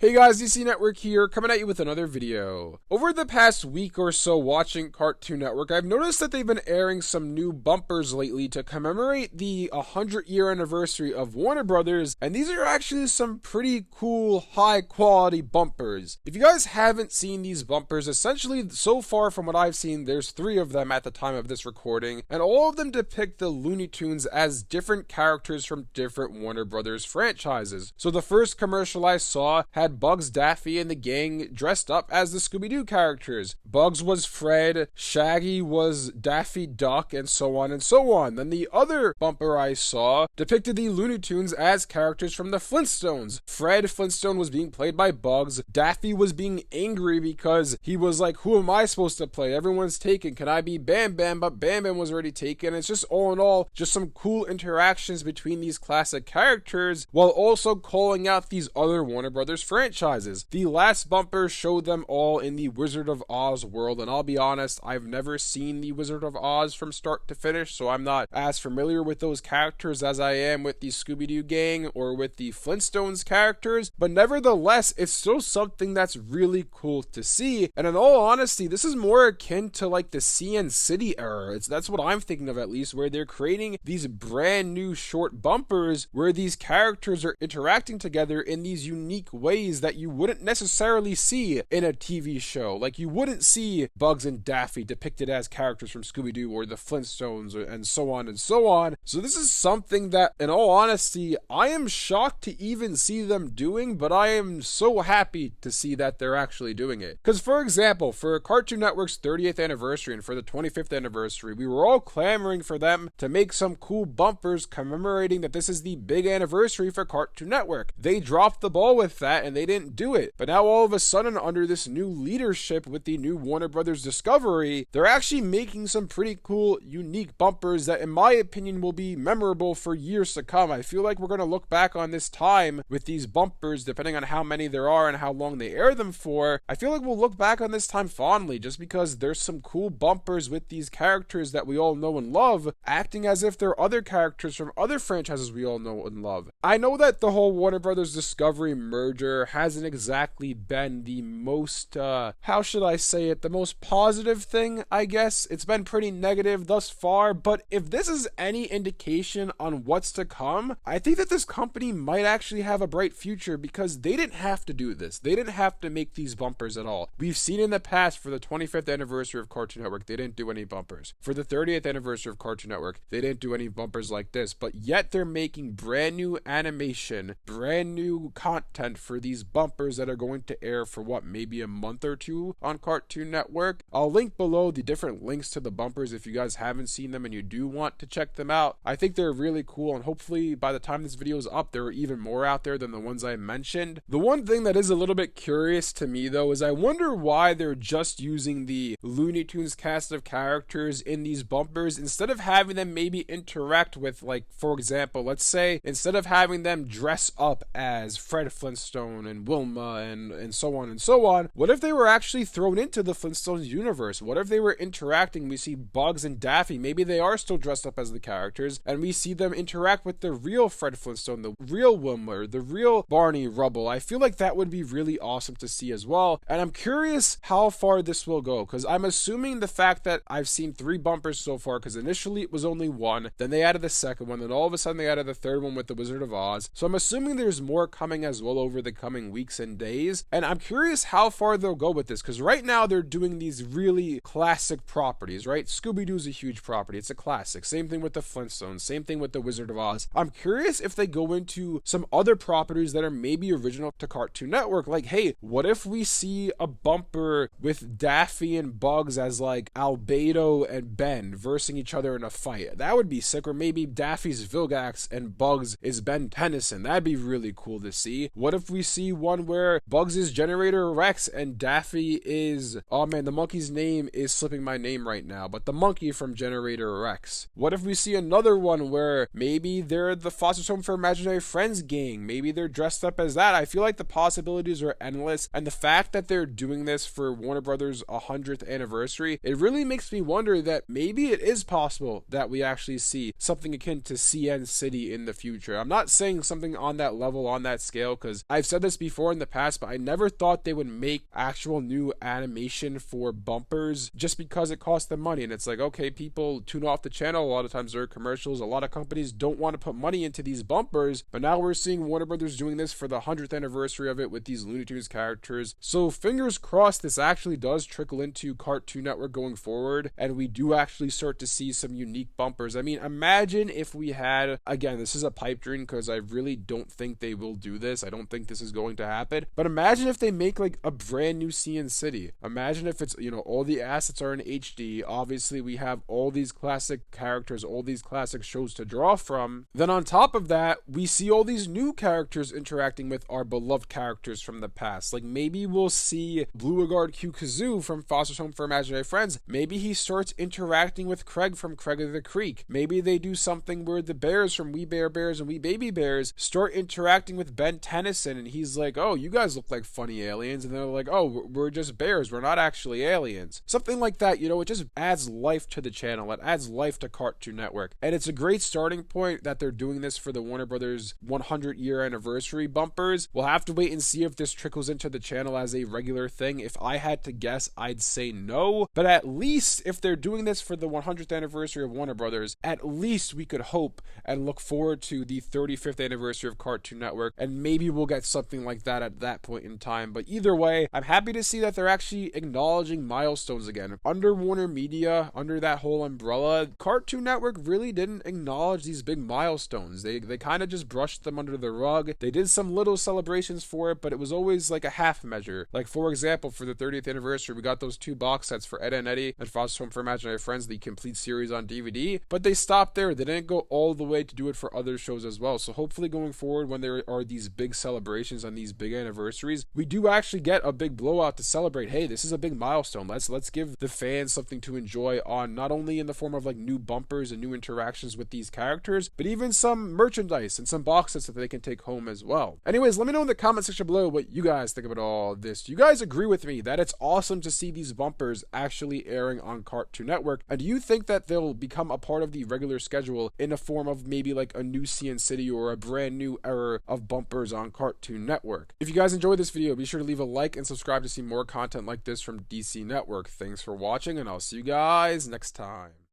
Hey guys, DC Network here, coming at you with another video. Over the past week or so watching Cartoon Network, I've noticed that they've been airing some new bumpers lately to commemorate the 100-year anniversary of Warner Brothers, and these are actually some pretty cool, high-quality bumpers. If you guys haven't seen these bumpers, essentially, so far from what I've seen, there's 3 of them at the time of this recording, and all of them depict the Looney Tunes as different characters from different Warner Brothers franchises. So the first commercial I saw had Bugs, Daffy, and the gang dressed up as the Scooby-Doo characters. Bugs was Fred, Shaggy was Daffy Duck, and so on and so on. Then the other bumper I saw depicted the Looney Tunes as characters from the Flintstones. Fred Flintstone was being played by Bugs. Daffy was being angry because he was like, who am I supposed to play? Everyone's taken. Can I be Bam Bam? But Bam Bam was already taken. It's just all in all, just some cool interactions between these classic characters while also calling out these other Warner Brothers franchises. The last bumper showed them all in the Wizard of Oz world, and I'll be honest, I've never seen the Wizard of Oz from start to finish, so I'm not as familiar with those characters as I am with the Scooby-Doo gang or with the Flintstones characters, but nevertheless, it's still something that's really cool to see, and in all honesty, this is more akin to like the CN City era. That's what I'm thinking of, at least, where they're creating these brand new short bumpers where these characters are interacting together in these unique ways that you wouldn't necessarily see in a TV show. Like, you wouldn't see Bugs and Daffy depicted as characters from Scooby-Doo or the Flintstones and so on and so on. So this is something that, in all honesty, I am shocked to even see them doing, but I am so happy to see that they're actually doing it. Because, for example, for Cartoon Network's 30th anniversary and for the 25th anniversary, we were all clamoring for them to make some cool bumpers commemorating that this is the big anniversary for Cartoon Network. They dropped the ball with that and they didn't do it. But now all of a sudden, under this new leadership with the new Warner Brothers Discovery, they're actually making some pretty cool, unique bumpers that, in my opinion, will be memorable for years to come. I feel like we're going to look back on this time with these bumpers, depending on how many there are and how long they air them for. I feel like we'll look back on this time fondly, just because there's some cool bumpers with these characters that we all know and love, acting as if they're other characters from other franchises we all know and love. I know that the whole Warner Brothers Discovery merger hasn't exactly been the most, how should I say it, the most positive thing, I guess. It's been pretty negative thus far, but if this is any indication on what's to come, I think that this company might actually have a bright future, because they didn't have to do this. They didn't have to make these bumpers at all. We've seen in the past, for the 25th anniversary of Cartoon Network, they didn't do any bumpers. For the 30th anniversary of Cartoon Network, they didn't do any bumpers like this, but yet they're making brand new animation, brand new content for these bumpers that are going to air for what, maybe a month or two on Cartoon Network. I'll link below the different links to the bumpers if you guys haven't seen them and you do want to check them out. I think they're really cool, and hopefully by the time this video is up, there are even more out there than the ones I mentioned. The one thing that is a little bit curious to me, though, is I wonder why they're just using the Looney Tunes cast of characters in these bumpers instead of having them maybe interact with, like, for example, let's say instead of having them dress up as Fred Flintstone and Wilma and so on and so on, what if they were actually thrown into the Flintstones universe? What if they were interacting? We see Bugs and Daffy, maybe they are still dressed up as the characters, and we see them interact with the real Fred Flintstone, the real Wilma, the real Barney Rubble. I feel like that would be really awesome to see as well, and I'm curious how far this will go, because I'm assuming the fact that I've seen 3 bumpers so far, because initially it was only 1, then they added the second one, then all of a sudden they added the third one with the Wizard of Oz, so I'm assuming there's more coming as well over the coming weeks and days, and I'm curious how far they'll go with this, because right now they're doing these really classic properties, right? Scooby-Doo's a huge property, it's a classic. Same thing with the Flintstones, same thing with the Wizard of Oz. I'm curious if they go into some other properties that are maybe original to Cartoon Network, like, hey, what if we see a bumper with Daffy and Bugs as like Albedo and Ben versing each other in a fight? That would be sick. Or maybe Daffy's Vilgax and Bugs is Ben Tennyson. That'd be really cool to see. What if we see one where Bugs is Generator Rex and Daffy is, oh man, the monkey's name is slipping my name right now, but the monkey from Generator Rex. What if we see another one where maybe they're the Foster's Home for Imaginary Friends gang? Maybe they're dressed up as that. I feel like the possibilities are endless, and the fact that they're doing this for Warner Brothers' 100th anniversary, it really makes me wonder that maybe it is possible that we actually see something akin to CN City in the future. I'm not saying something on that level, on that scale, because I've said this this before in the past, but I never thought they would make actual new animation for bumpers just because it costs them money. And it's like, okay, people tune off the channel. A lot of times there are commercials. A lot of companies don't want to put money into these bumpers, but now we're seeing Warner Brothers doing this for the 100th anniversary of it with these Looney Tunes characters. So fingers crossed this actually does trickle into Cartoon Network going forward, and we do actually start to see some unique bumpers. I mean, imagine if we had, again, this is a pipe dream because I really don't think they will do this. I don't think this is going to happen, but imagine if they make like a brand new CN City. Imagine if it's, all the assets are in HD. Obviously we have all these classic characters, all these classic shows to draw from. Then on top of that, we see all these new characters interacting with our beloved characters from the past. Like maybe we'll see Beauregard Q Kazoo from Foster's Home for Imaginary Friends. Maybe he starts interacting with Craig from Craig of the Creek. Maybe they do something where the bears from We Bare Bears and We Baby Bears start interacting with Ben Tennyson, and he's like, oh, you guys look like funny aliens, and they're like, oh, we're just bears, we're not actually aliens. Something like that, it just adds life to the channel. It adds life to Cartoon Network, and it's a great starting point that they're doing this for the Warner Brothers 100-year anniversary bumpers. We'll have to wait and see if this trickles into the channel as a regular thing. If I had to guess, I'd say no, but at least if they're doing this for the 100th anniversary of Warner Brothers, at least we could hope and look forward to the 35th anniversary of Cartoon Network, and maybe we'll get something like that at that point in time. But either way, I'm happy to see that they're actually acknowledging milestones again. Under Warner Media, under that whole umbrella, Cartoon Network really didn't acknowledge these big milestones. They kind of just brushed them under the rug. They did some little celebrations for it, but it was always like a half measure. Like, for example, for the 30th anniversary, we got those 2 box sets for Ed and Eddie and Foster's Home for Imaginary Friends, the complete series on DVD, but they stopped there. They didn't go all the way to do it for other shows as well. So hopefully going forward, when there are these big celebrations on these big anniversaries, we do actually get a big blowout to celebrate. Hey, this is a big milestone. Let's give the fans something to enjoy on, not only in the form of like new bumpers and new interactions with these characters, but even some merchandise and some box sets that they can take home as well. Anyways, let me know in the comment section below what you guys think about all this. Do you guys agree with me that it's awesome to see these bumpers actually airing on Cartoon Network? And do you think that they'll become a part of the regular schedule in a form of maybe like a new CN City or a brand new era of bumpers on Cartoon Network? If you guys enjoyed this video, be sure to leave a like and subscribe to see more content like this from DC Network. Thanks for watching, and I'll see you guys next time.